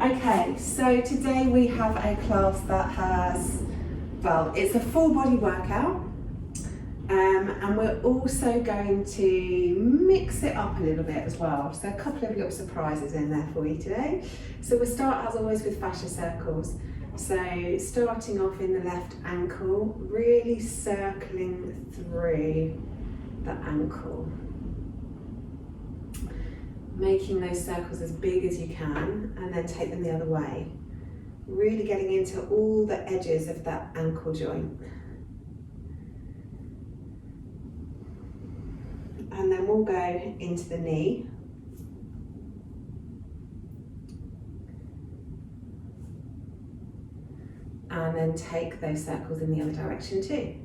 Okay, so today we have a class that has, well, it's a full body workout, and we're also going to mix it up a little bit as well. So a couple of little surprises in there for you today. So we'll start as always with fascia circles. So starting off in the left ankle, really circling through the ankle. Making those circles as big as you can and then take them the other way. Really getting into all the edges of that ankle joint. And then we'll go into the knee. And then take those circles in the other direction too.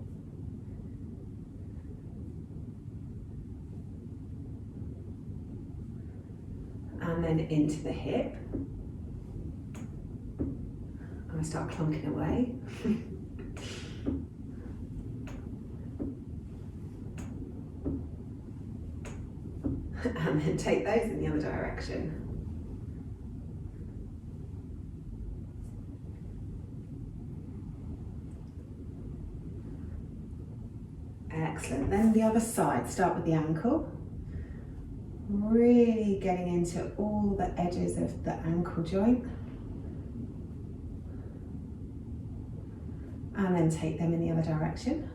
And then into the hip. And I start clunking away. And then take those in the other direction. Excellent. Then the other side, start with the ankle. Really getting into all the edges of the ankle joint. And then take them in the other direction.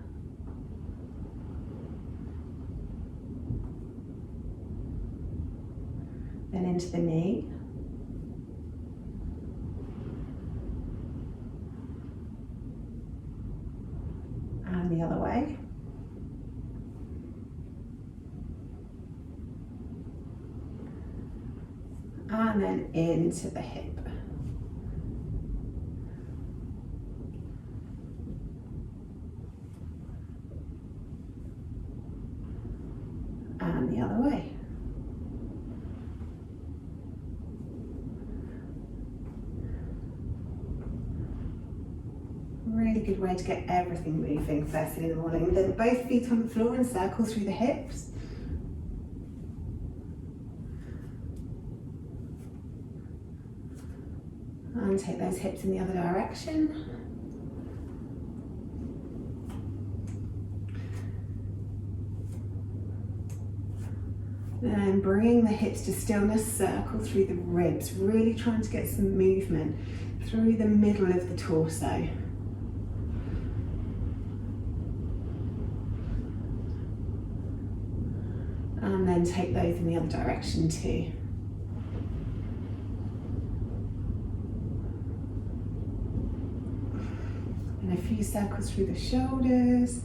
Then into the knee. And the other way. And then into the hip. And the other way. Really good way to get everything moving first thing in the morning. Then both feet on the floor and circle through the hips. And take those hips in the other direction. Then bringing the hips to stillness, circle through the ribs, really trying to get some movement through the middle of the torso. And then take those in the other direction too. And a few circles through the shoulders.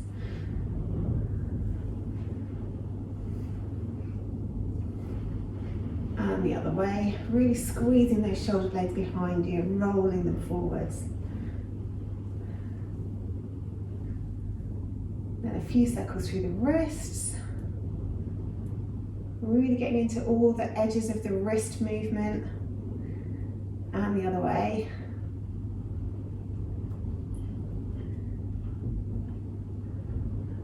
And the other way, really squeezing those shoulder blades behind you and rolling them forwards. Then a few circles through the wrists. Really getting into all the edges of the wrist movement. And the other way.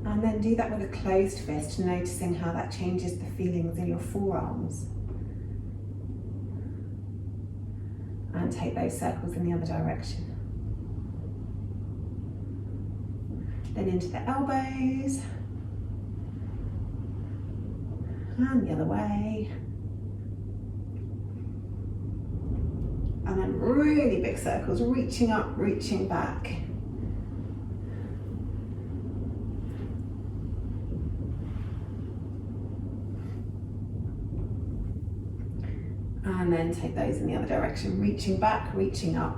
And then do that with a closed fist, noticing how that changes the feelings in your forearms. And take those circles in the other direction. Then into the elbows. And the other way. And then really big circles, reaching up, reaching back. And then take those in the other direction, reaching back, reaching up.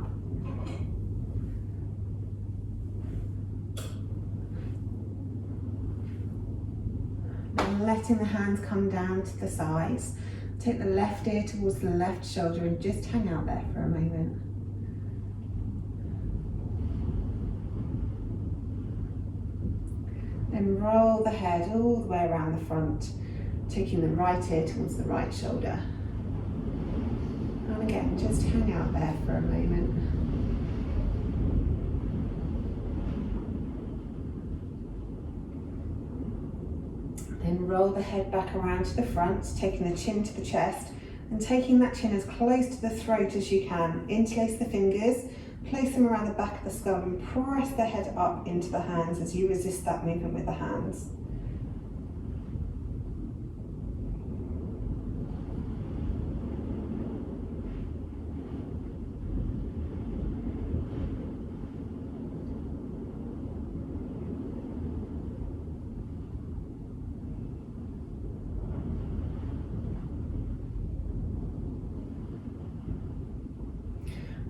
Then letting the hands come down to the sides. Take the left ear towards the left shoulder and just hang out there for a moment. Then roll the head all the way around the front, taking the right ear towards the right shoulder. And again, just hang out there for a moment. Then roll the head back around to the front, taking the chin to the chest, and taking that chin as close to the throat as you can. Interlace the fingers, place them around the back of the skull and press the head up into the hands as you resist that movement with the hands.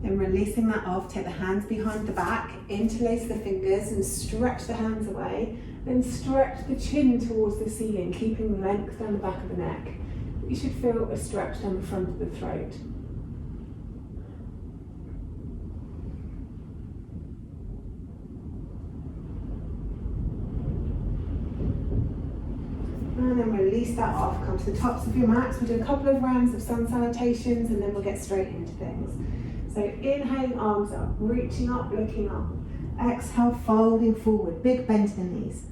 Then releasing that off, take the hands behind the back, interlace the fingers and stretch the hands away. Then stretch the chin towards the ceiling, keeping length down the back of the neck. You should feel a stretch down the front of the throat. And then release that off, come to the tops of your mats. We'll do a couple of rounds of sun salutations and then we'll get straight into things. So inhaling, arms up, reaching up, looking up. Exhale, folding forward, big bend to the knees.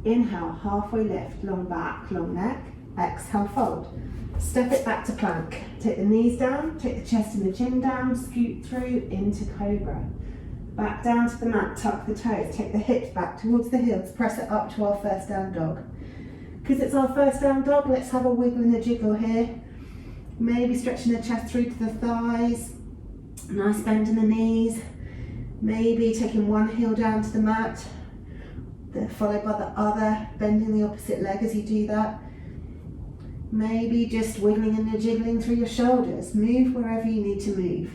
Inhale, halfway lift, long back, long neck. Exhale, fold. Step it back to plank. Take the knees down, take the chest and the chin down, scoot through into cobra. Back down to the mat, tuck the toes, take the hips back towards the heels, press it up to our first down dog. Because it's our first down dog, let's have a wiggle and a jiggle here. Maybe stretching the chest through to the thighs. Nice bend in the knees. Maybe taking one heel down to the mat, followed by the other, bending the opposite leg as you do that. Maybe just wiggling and jiggling through your shoulders. Move wherever you need to move.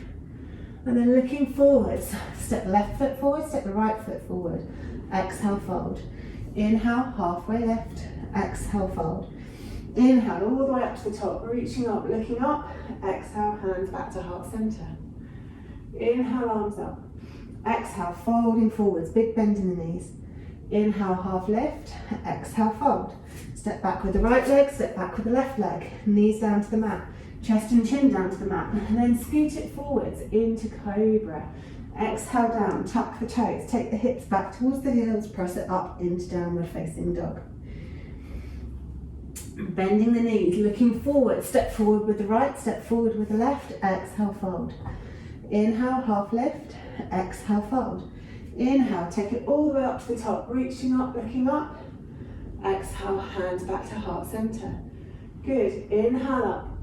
And then looking forwards, step the left foot forward, step the right foot forward. Exhale, fold. Inhale, halfway lift. Exhale, fold. Inhale, all the way up to the top, reaching up, looking up. Exhale, hands back to heart center. Inhale, arms up. Exhale, folding forwards, big bend in the knees. Inhale, half lift. Exhale, fold. Step back with the right leg, step back with the left leg. Knees down to the mat. Chest and chin down to the mat. And then scoot it forwards into cobra. Exhale down, tuck the toes. Take the hips back towards the heels, press it up into downward facing dog. Bending the knees, looking forward. Step forward with the right, step forward with the left. Exhale, fold. Inhale, half lift. Exhale, fold. Inhale, take it all the way up to the top, reaching up, looking up. Exhale, hands back to heart center. Good. Inhale up.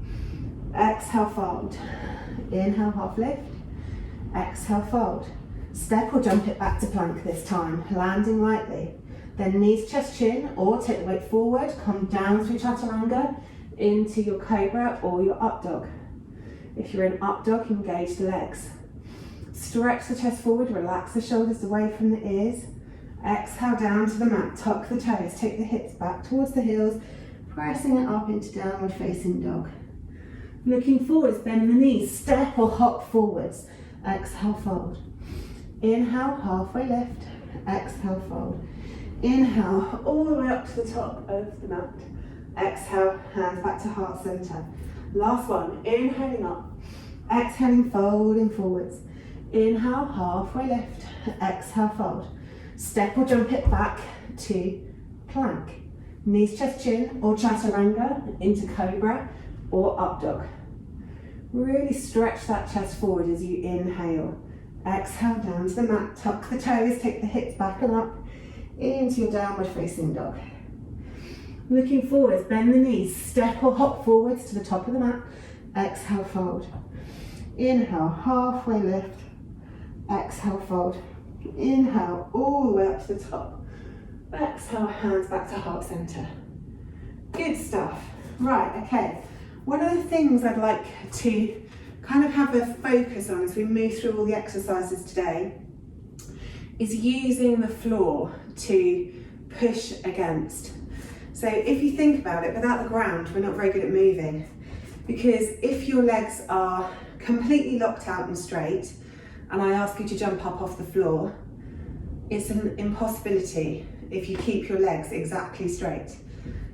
Exhale, fold. Inhale, half lift. Exhale, fold. Step or jump it back to plank this time, landing lightly. Then knees, chest, chin, or take the weight forward, come down through chaturanga into your cobra or your up dog. If you're in up dog, engage the legs. Stretch the chest forward, relax the shoulders away from the ears. Exhale down to the mat, tuck the toes, take the hips back towards the heels, pressing it up into downward facing dog. Looking forwards, bend the knees, step or hop forwards. Exhale, fold. Inhale, halfway lift. Exhale, fold. Inhale, all the way up to the top of the mat. Exhale, hands back to heart center. Last one, inhaling up. Exhaling, folding forwards. Inhale, halfway lift. Exhale, fold. Step or jump it back to plank. Knees, chest, chin, or chaturanga into cobra or up dog. Really stretch that chest forward as you inhale. Exhale down to the mat, tuck the toes, take the hips back and up into your downward facing dog. Looking forwards, bend the knees, step or hop forwards to the top of the mat. Exhale, fold. Inhale, halfway lift. Exhale, fold. Inhale, all the way up to the top. Exhale, hands back to heart center. Good stuff. Right, okay. One of the things I'd like to kind of have a focus on as we move through all the exercises today is using the floor to push against. So if you think about it, without the ground, we're not very good at moving, because if your legs are completely locked out and straight, and I ask you to jump up off the floor, it's an impossibility if you keep your legs exactly straight.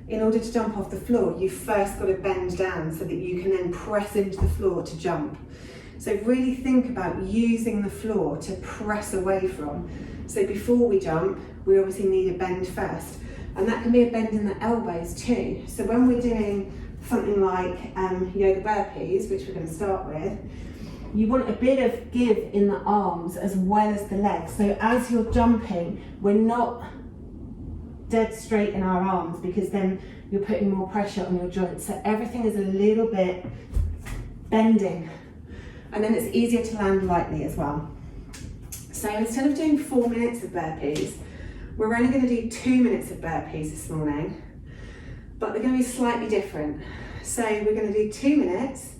In order to jump off the floor, you've first got to bend down so that you can then press into the floor to jump. So really think about using the floor to press away from. So before we jump, we obviously need a bend first. And that can be a bend in the elbows too. So when we're doing something like yoga burpees, which we're going to start with, you want a bit of give in the arms as well as the legs. So as you're jumping, we're not dead straight in our arms, because then you're putting more pressure on your joints. So everything is a little bit bending, and then it's easier to land lightly as well. So instead of doing 4 minutes of burpees, we're only going to do 2 minutes of burpees this morning, but they're going to be slightly different. So we're going to do 2 minutes.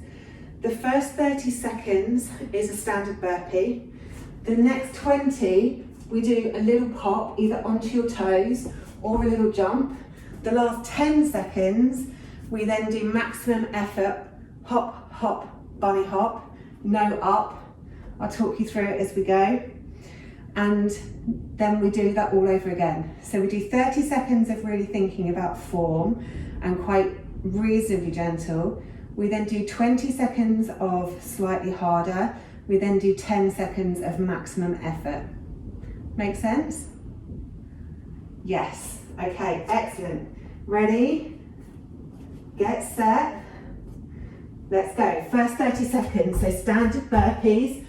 The first 30 seconds is a standard burpee. The next 20, we do a little pop, either onto your toes or a little jump. The last 10 seconds, we then do maximum effort, hop, hop, bunny hop, no up. I'll talk you through it as we go. And then we do that all over again. So we do 30 seconds of really thinking about form and quite reasonably gentle. We then do 20 seconds of slightly harder. We then do 10 seconds of maximum effort. Make sense? Yes. Okay, excellent. Ready? Get set. Let's go. First 30 seconds. So standard burpees.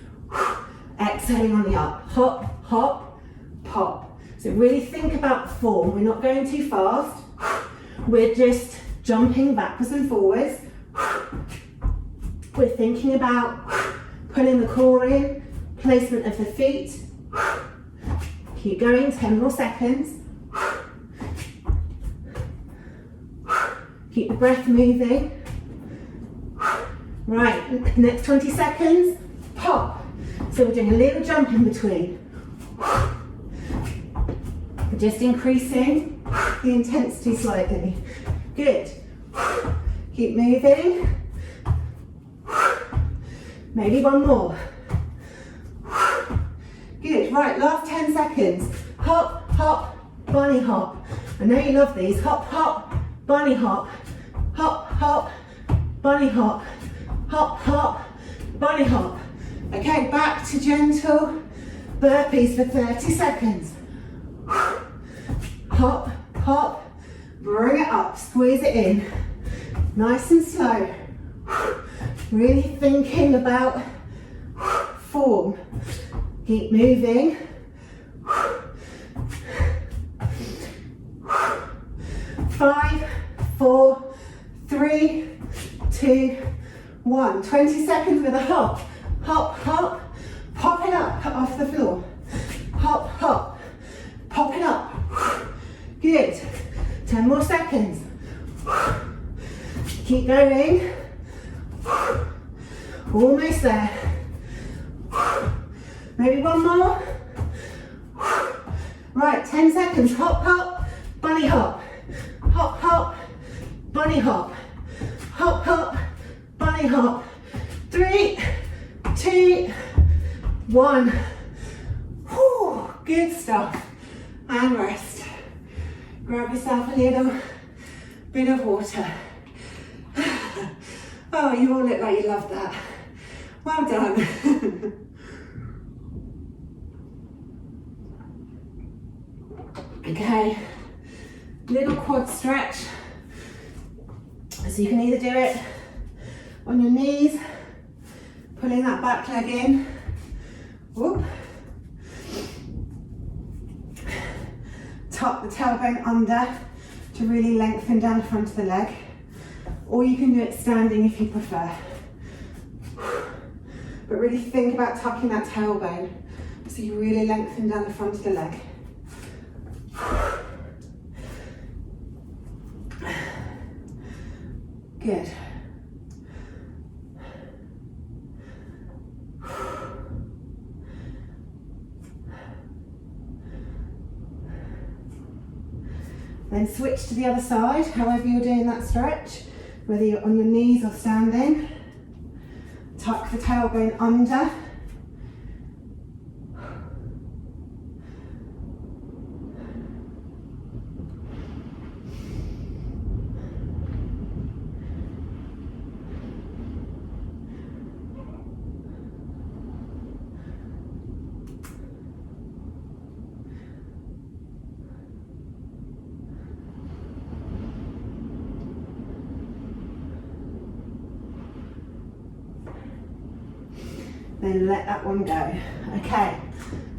Exhaling on the up. Hop, hop, pop. So really think about form. We're not going too fast. We're just jumping backwards and forwards. We're thinking about pulling the core in, placement of the feet. Keep going, 10 more seconds. Keep the breath moving. Right, next 20 seconds, pop. So we're doing a little jump in between. Just increasing the intensity slightly. Good. Keep moving. Maybe one more. Good, right, last 10 seconds. Hop, hop, bunny hop. I know you love these. Hop, hop, bunny hop. Hop, hop, bunny hop. Hop, hop, bunny hop. Okay, back to gentle burpees for 30 seconds. Hop, hop, bring it up, squeeze it in. Nice and slow. Really thinking about form. Keep moving. 5, 4, 3, 2, 1. 20 seconds with a hop. Hop, hop, pop it up off the floor. Hop, hop, pop it up. Good. 10 more seconds. Keep going. Almost there. Maybe one more. Right, 10 seconds. Hop, hop, bunny hop. Hop, hop, bunny hop. Hop, hop, bunny hop. 3, 2, 1. Whew, good stuff. And rest. Grab yourself a little bit of water. Oh, you all look like you love that. Well done. Okay, little quad stretch. So you can either do it on your knees, pulling that back leg in. Whoop. Tuck the tailbone under to really lengthen down the front of the leg. Or you can do it standing if you prefer. But really think about tucking that tailbone so you really lengthen down the front of the leg. Good. Then switch to the other side, however you're doing that stretch, whether you're on your knees or standing. Tuck the tailbone under. then let that one go. Okay,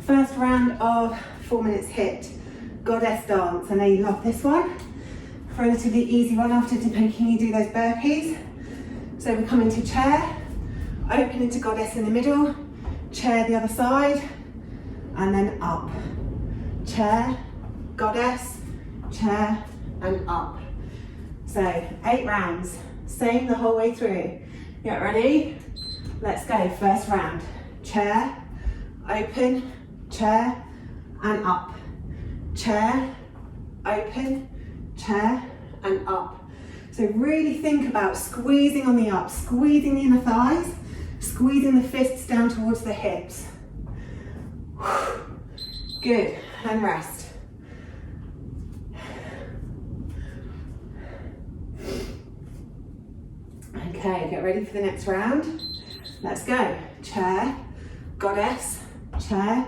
first round of 4 minutes HIIT, goddess dance. I know you love this one. Relatively easy one after making you do those burpees. So we come into chair, open into goddess in the middle, chair the other side, and then up. Chair, goddess, chair, and up. So 8 rounds, same the whole way through. Get ready? Let's go. First round, chair, open, chair, and up. Chair, open, chair, and up. So really think about squeezing on the up, squeezing the inner thighs, squeezing the fists down towards the hips. Good, and rest. Okay, get ready for the next round. Let's go. Chair, goddess, chair,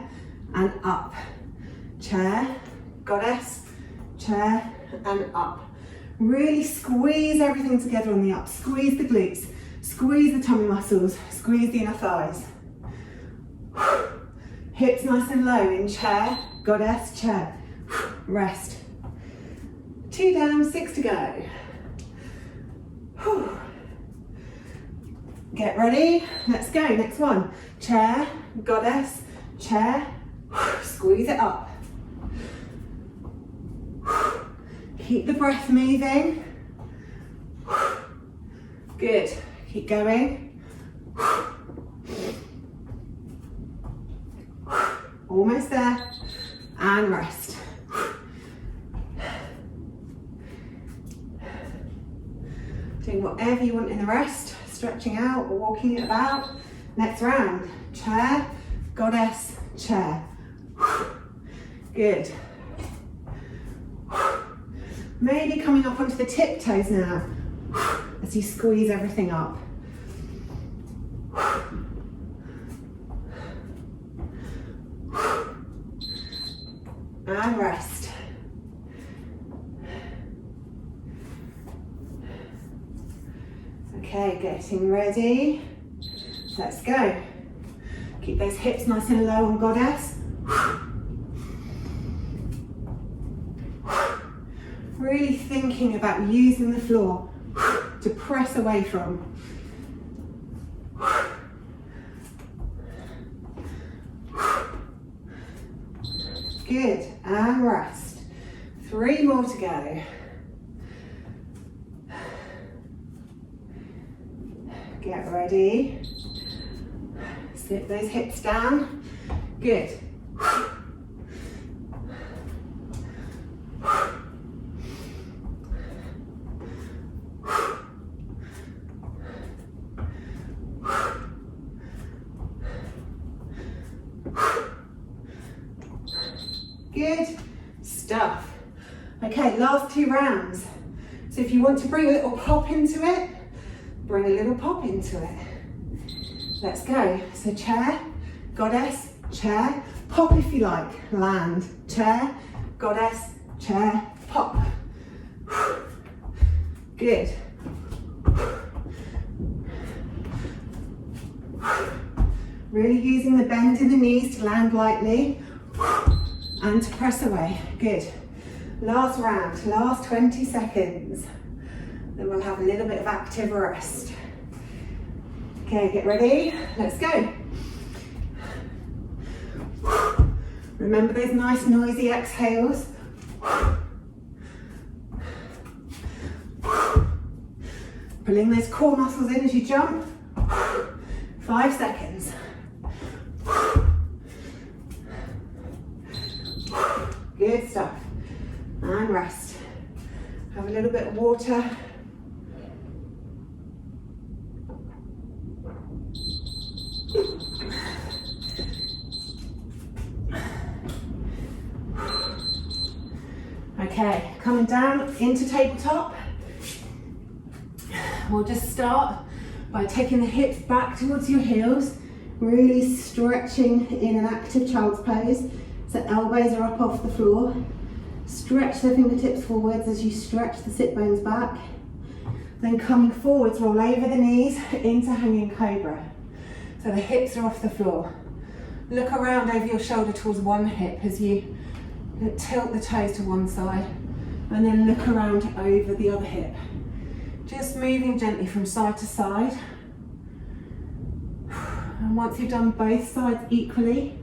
and up. Chair, goddess, chair, and up. Really squeeze everything together on the up. Squeeze the glutes, squeeze the tummy muscles, squeeze the inner thighs. Hips nice and low in chair, goddess, chair. Rest. 2 down, 6 to go. Get ready, let's go. Next one. Chair, goddess, chair. Squeeze it up. Keep the breath moving. Good. Keep going. Almost there. And rest. Doing whatever you want in the rest. Stretching out or walking it about. Next round. Chair, goddess, chair. Good. Maybe coming up onto the tiptoes now as you squeeze everything up. And rest. Okay, getting ready. Let's go. Keep those hips nice and low on goddess. Really thinking about using the floor to press away from. Good, and rest. 3 more to go. Get ready. Sit those hips down. Good. Good stuff. Okay, last 2 rounds. So if you want to bring a little pop into it, bring a little pop into it. Let's go. So chair, goddess, chair, pop if you like, land, chair, goddess, chair, pop. Good. Really using the bend in the knees to land lightly and to press away. Good. Last round, last 20 seconds. Then we'll have a little bit of active rest. Okay, get ready. Let's go. Remember those nice noisy exhales. Pulling those core muscles in as you jump. 5 seconds. Good stuff. And rest. Have a little bit of water. Okay, coming down into tabletop. We'll just start by taking the hips back towards your heels, really stretching in an active child's pose. So elbows are up off the floor. Stretch the fingertips forwards as you stretch the sit bones back. Then coming forwards, roll over the knees into hanging cobra. So the hips are off the floor. Look around over your shoulder towards one hip as you tilt the toes to one side, and then look around over the other hip. Just moving gently from side to side. And once you've done both sides equally,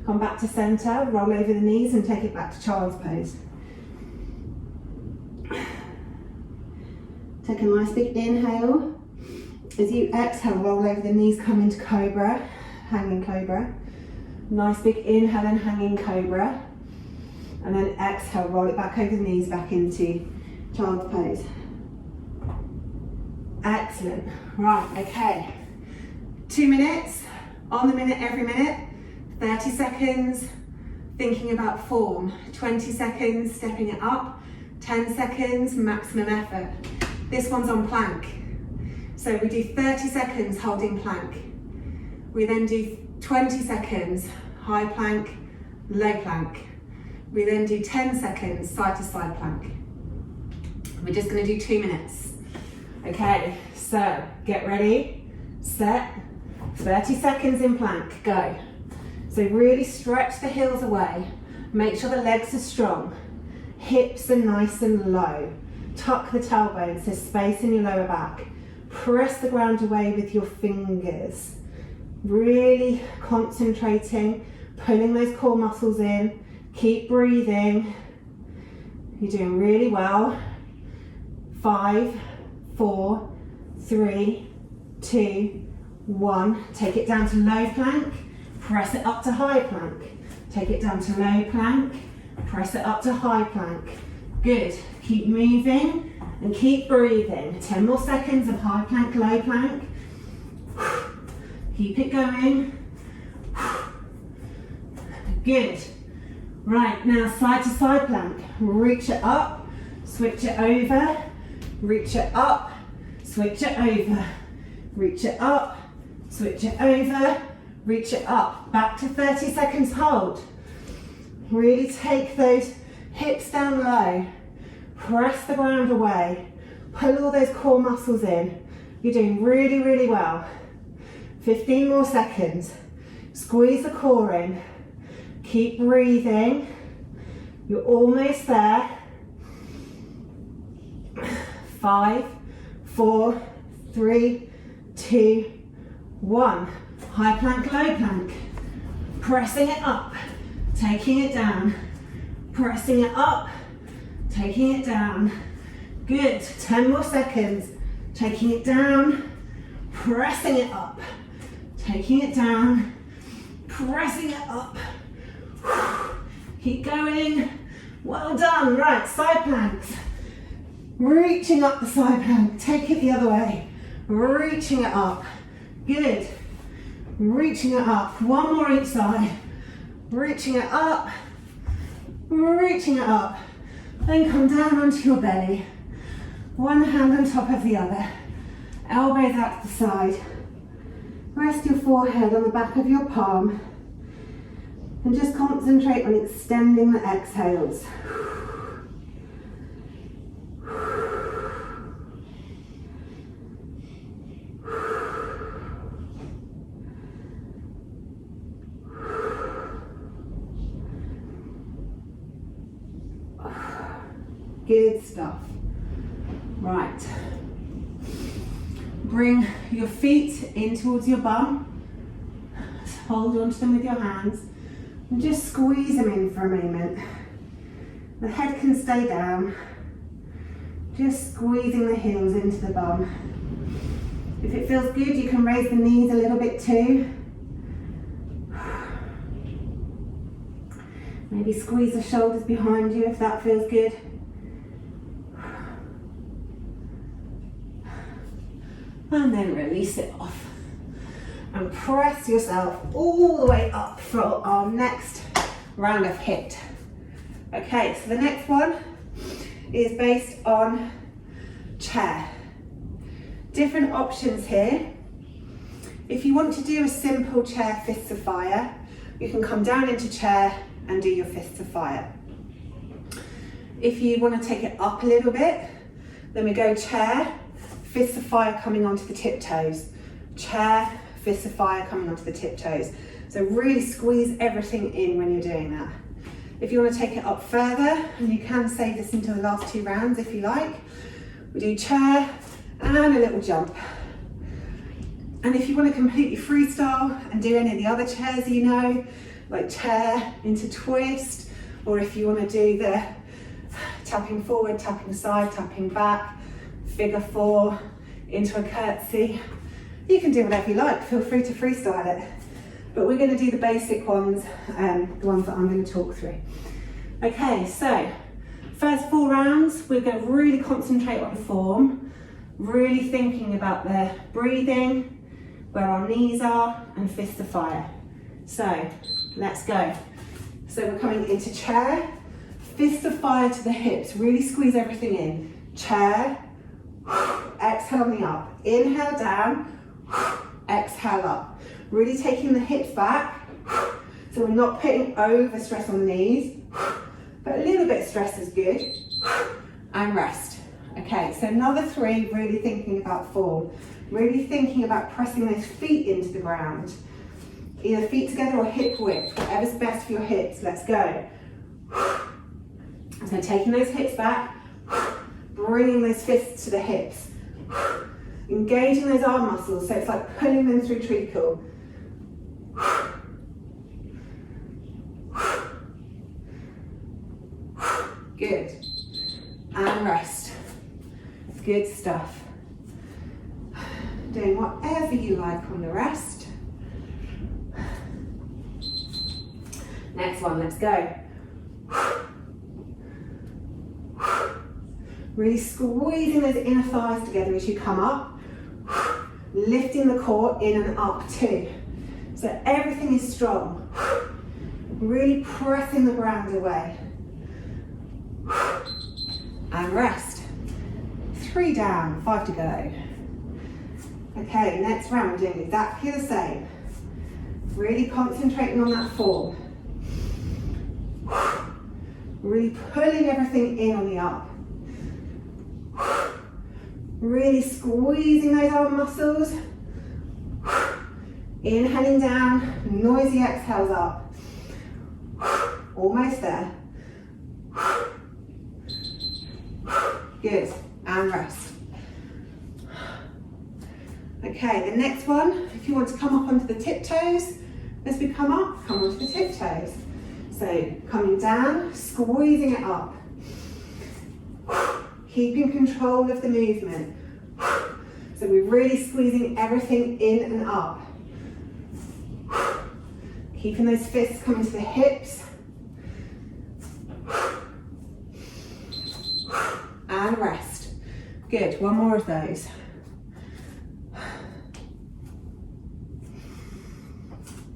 come back to center, roll over the knees and take it back to child's pose. Take a nice big inhale. As you exhale, roll over the knees, come into cobra, hanging cobra. Nice big inhale and hanging cobra. And then exhale, roll it back over the knees, back into child's pose. Excellent. Right, okay. 2 minutes, on the minute, every minute. 30 seconds, thinking about form. 20 seconds, stepping it up. 10 seconds, maximum effort. This one's on plank. So we do 30 seconds holding plank. We then do 20 seconds high plank, low plank. We then do 10 seconds side to side plank. We're just going to do 2 minutes. Okay, so get ready, set, 30 seconds in plank, go. So really stretch the heels away, make sure the legs are strong, hips are nice and low, tuck the tailbones, there's space in your lower back, press the ground away with your fingers, really concentrating, pulling those core muscles in, keep breathing, you're doing really well. 5, 4, 3, 2, 1, take it down to low plank, press it up to high plank, take it down to low plank, press it up to high plank. Good, keep moving and keep breathing. 10 more seconds of high plank, low plank. Keep it going. Good. Right, now side to side plank. Reach it up, switch it over, reach it up, switch it over, reach it up, switch it over, reach it up. Back to 30 seconds hold. Really take those hips down low, press the ground away, pull all those core muscles in. You're doing really, really well. 15 more seconds. Squeeze the core in. Keep breathing. You're almost there. 5, 4, 3, 2, 1. High plank, low plank. Pressing it up, taking it down. Pressing it up, taking it down. Good. 10 more seconds. Taking it down, pressing it up, taking it down, pressing it up. Keep going. Well done. Right, side planks. Reaching up the side plank. Take it the other way. Reaching it up. Good. Reaching it up. One more each side. Reaching it up. Reaching it up. Then come down onto your belly. One hand on top of the other. Elbows out to the side. Rest your forehead on the back of your palm. And just concentrate on extending the exhales. Good stuff. Right. Bring your feet in towards your bum. Hold onto them with your hands. And just squeeze them in for a moment. The head can stay down. Just squeezing the heels into the bum. If it feels good, you can raise the knees a little bit too. Maybe squeeze the shoulders behind you if that feels good. And then release it off. And press yourself all the way up for our next round of HIIT. Okay, so the next one is based on chair. Different options here. If you want to do a simple chair fists of fire, you can come down into chair and do your fists of fire. If you want to take it up a little bit, then we go chair, fists of fire coming onto the tiptoes. Chair, fist of fire coming onto the tiptoes. So really squeeze everything in when you're doing that. If you want to take it up further, and you can save this into the last 2 rounds if you like, we do chair and a little jump. And if you want to completely freestyle and do any of the other chairs you know, like chair into twist, or if you want to do the tapping forward, tapping side, tapping back, figure 4 into a curtsy, you can do whatever you like. Feel free to freestyle it. But we're going to do the basic ones, the ones that I'm going to talk through. Okay, so first 4 rounds, we're going to really concentrate on form, really thinking about the breathing, where our knees are, and fist of fire. So let's go. So we're coming into chair, fist of fire to the hips, really squeeze everything in. Chair, exhale on the up, inhale down, exhale up. Really taking the hips back, so we're not putting over stress on the knees, but a little bit of stress is good, and rest. Okay, so another 3, really thinking about form, really thinking about pressing those feet into the ground, either feet together or hip width, whatever's best for your hips. Let's go. So taking those hips back, bringing those fists to the hips, engaging those arm muscles, so it's like pulling them through treacle. Good. And rest. Good stuff. Doing whatever you like on the rest. Next one, let's go. Really squeezing those inner thighs together as you come up. Lifting the core in and up too. So everything is strong. Really pressing the ground away. And rest. 3 down, 5 to go. Okay, next round we're doing exactly the same. Really concentrating on that form. Really pulling everything in on the up. Really squeezing those arm muscles. Inhaling down, noisy exhales up. Almost there. Good, and rest. Okay, the next one, if you want to come up onto the tiptoes, as we come up, come onto the tiptoes. So coming down, squeezing it up. Keeping control of the movement. So we're really squeezing everything in and up. Keeping those fists coming to the hips. And rest. Good, one more of those.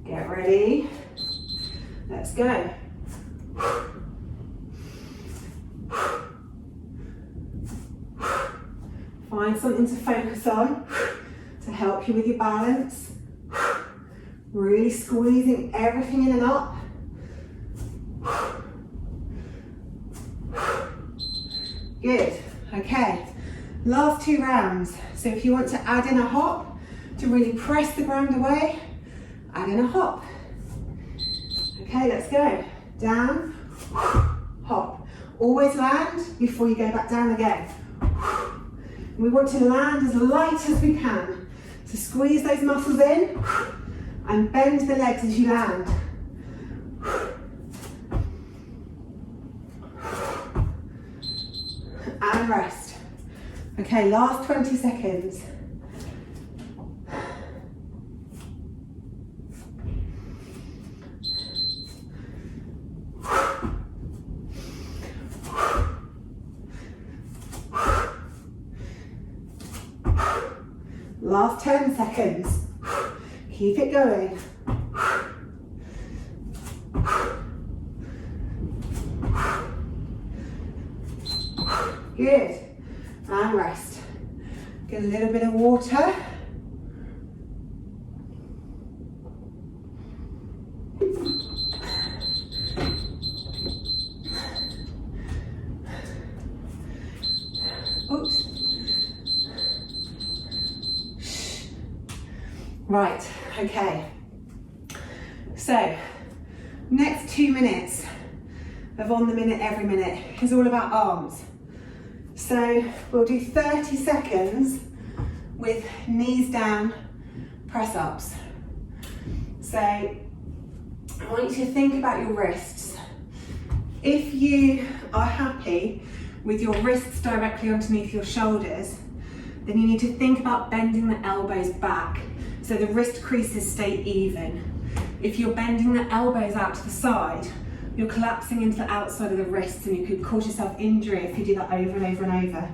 Get ready. Let's go. Find something to focus on to help you with your balance. Really squeezing everything in and up. Good. Okay. Last 2 rounds. So if you want to add in a hop to really press the ground away, add in a hop. Okay, let's go. Down, hop. Always land before you go back down again. We want to land as light as we can. So squeeze those muscles in and bend the legs as you land. And rest. Okay, last 20 seconds. Last 10 seconds. Keep it going. Good. And rest. Get a little bit of water. Oops. Right, Okay, so next 2 minutes of on the minute, every minute is all about arms. So we'll do 30 seconds with knees down press ups. So I want you to think about your wrists. If you are happy with your wrists directly underneath your shoulders, then you need to think about bending the elbows back so the wrist creases stay even. If you're bending the elbows out to the side, you're collapsing into the outside of the wrists and you could cause yourself injury if you do that over and over and over.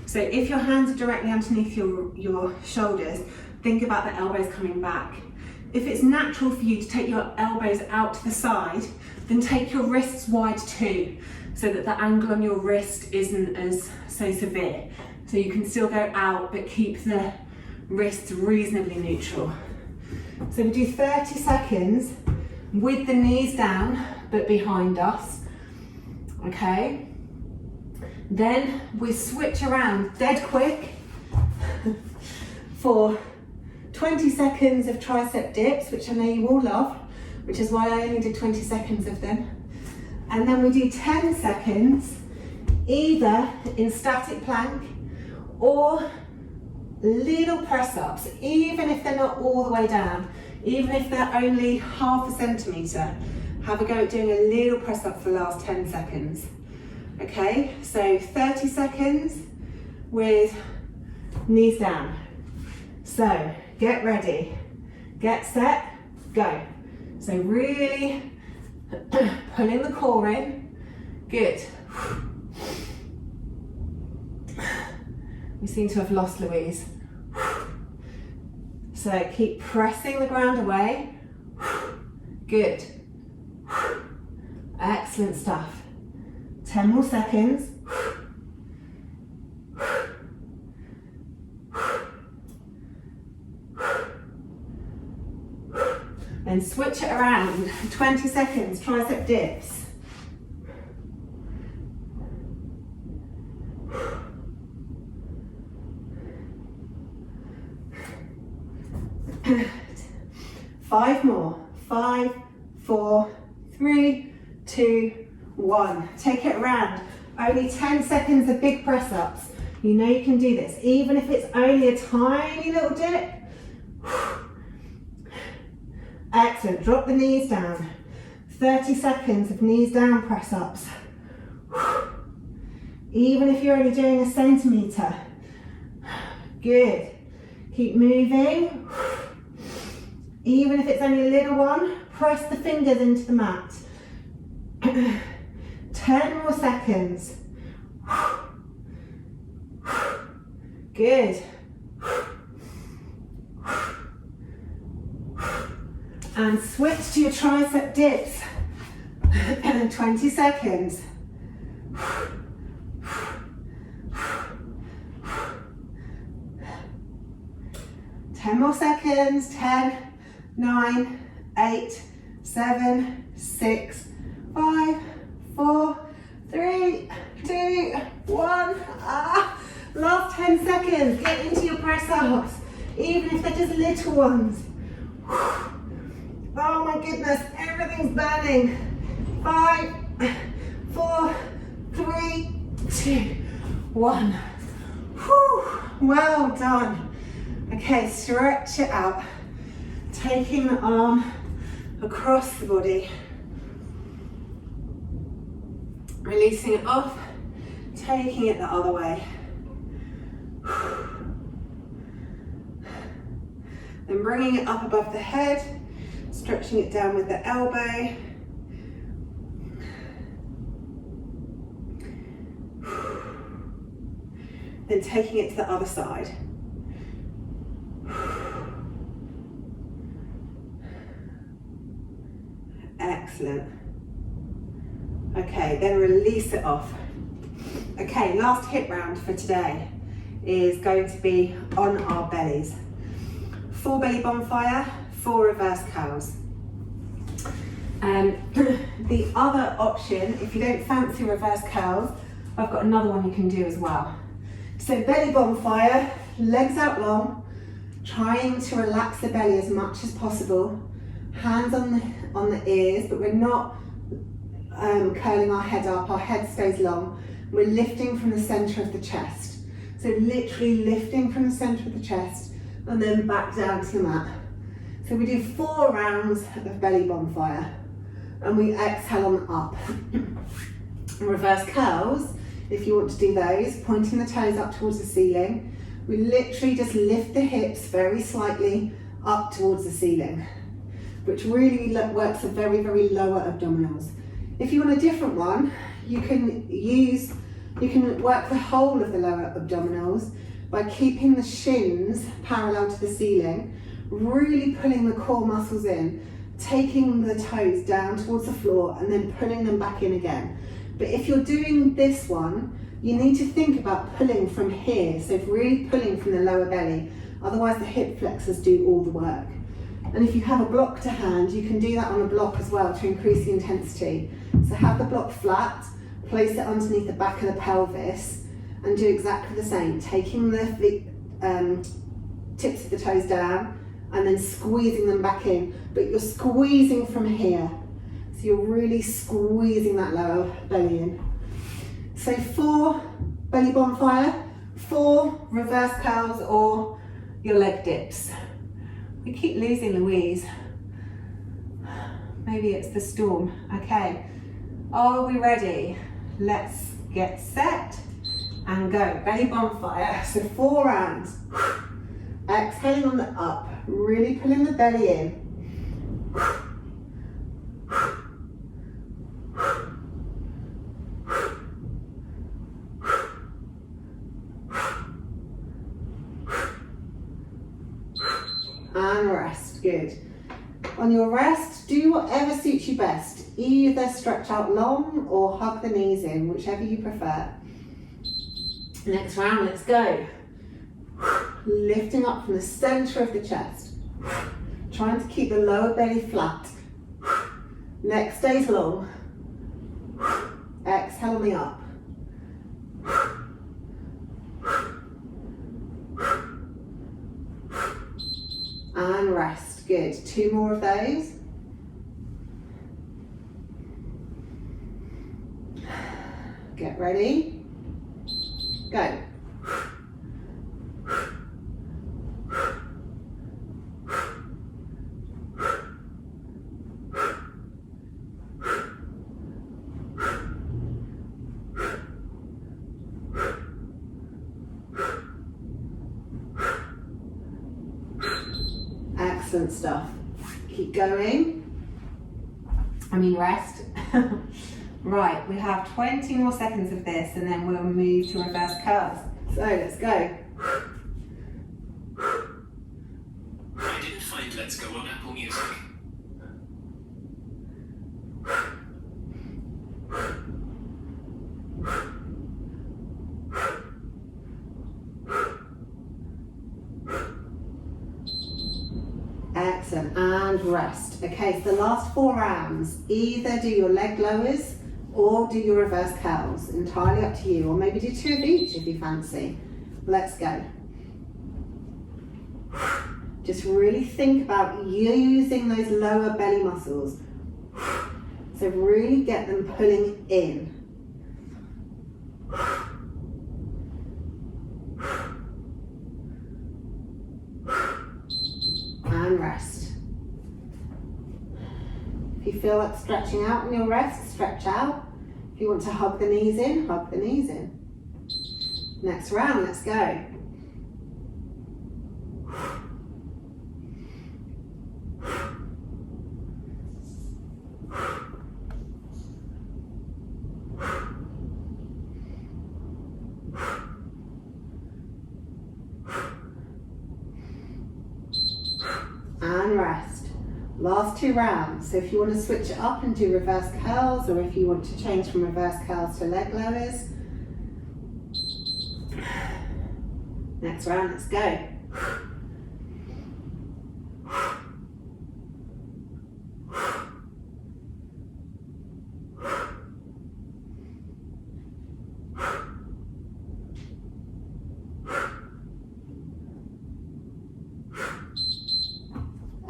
So if your hands are directly underneath your shoulders, think about the elbows coming back. If it's natural for you to take your elbows out to the side, then take your wrists wide too, so that the angle on your wrist isn't as so severe. So you can still go out, but keep the wrists reasonably neutral. So we do 30 seconds with the knees down, but behind us, okay? Then we switch around dead quick for 20 seconds of tricep dips, which I know you all love, which is why I only did 20 seconds of them. And then we do 10 seconds, either in static plank or little press-ups, even if they're not all the way down, even if they're only half a centimetre. Have a go at doing a little press-up for the last 10 seconds. Okay, so 30 seconds with knees down. So get ready, get set, go. So really pulling the core in, good. We seem to have lost Louise. So keep pressing the ground away, good. Excellent stuff. 10 more seconds. Then switch it around. 20 seconds, tricep dips. Five more. 5, 4, 3, 2, 1. Take it around. Only 10 seconds of big press ups. You know you can do this, even if it's only a tiny little dip. Excellent. Drop the knees down. 30 seconds of knees down press ups. Even if you're only doing a centimetre. Good. Keep moving. Even if it's only a little one, press the fingers into the mat. 10 more seconds. Good. And switch to your tricep dips. 20 seconds. 10 more seconds. 10, 9, 8, 7, 6, 5, 4, 3, 2, 1. Last 10 seconds. Get into your press ups, even if they're just little ones. Oh my goodness, everything's burning. 5, 4, 3, 2, 1. Whew. Well done. Okay, stretch it out. Taking the arm across the body. Releasing it off, taking it the other way. Then bringing it up above the head, stretching it down with the elbow. Then taking it to the other side. Excellent. Okay, then release it off. Okay, last HIIT round for today is going to be on our bellies. 4 belly bonfire, 4 reverse cows. The other option, if you don't fancy reverse cows, I've got another one you can do as well. So belly bonfire, legs out long, Trying to relax the belly as much as possible. Hands on the ears, but we're not curling our head up. Our head stays long. We're lifting from the center of the chest. So literally lifting from the center of the chest and then back down to the mat. So we do 4 rounds of belly bonfire and we exhale on up. Reverse curls, if you want to do those, pointing the toes up towards the ceiling. We literally just lift the hips very slightly up towards the ceiling, which really works the very, very lower abdominals. If you want a different one, you can work the whole of the lower abdominals by keeping the shins parallel to the ceiling, really pulling the core muscles in, taking the toes down towards the floor and then pulling them back in again. But if you're doing this one, you need to think about pulling from here, so really pulling from the lower belly, otherwise the hip flexors do all the work. And if you have a block to hand, you can do that on a block as well to increase the intensity. So have the block flat, place it underneath the back of the pelvis and do exactly the same, taking the tips of the toes down and then squeezing them back in, but you're squeezing from here. So you're really squeezing that lower belly in. So 4 belly bonfire, 4 reverse curls or your leg dips. We keep losing Louise. Maybe it's the storm. Okay, are we ready? Let's get set and go. Belly bonfire, so 4 rounds. Exhaling on the up, really pulling the belly in. And rest, good. On your rest, do whatever suits you best. Either stretch out long or hug the knees in, whichever you prefer. Next round, let's go. Lifting up from the center of the chest. Trying to keep the lower belly flat. Neck stays long. Exhale on the up. And rest, good. 2 more of those. Get ready. Go. Excellent stuff. Keep going. Rest. Right, we have 20 more seconds of this and then we'll move to reverse curls. So let's go. I didn't find Let's Go on Apple Music. Excellent, and rest. Okay, so the last 4 rounds, either do your leg lowers or do your reverse curls, entirely up to you, or maybe do 2 of each if you fancy. Let's go. Just really think about using those lower belly muscles. So really get them pulling in. And rest. If you feel like stretching out on your rest, stretch out. If you want to hug the knees in, hug the knees in. Next round, let's go. And rest. Last 2 rounds. So if you want to switch it up and do reverse curls, or if you want to change from reverse curls to leg lowers. Next round, let's go.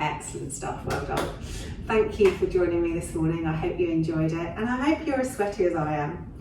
Excellent stuff, well done. Thank you for joining me this morning. I hope you enjoyed it, and I hope you're as sweaty as I am.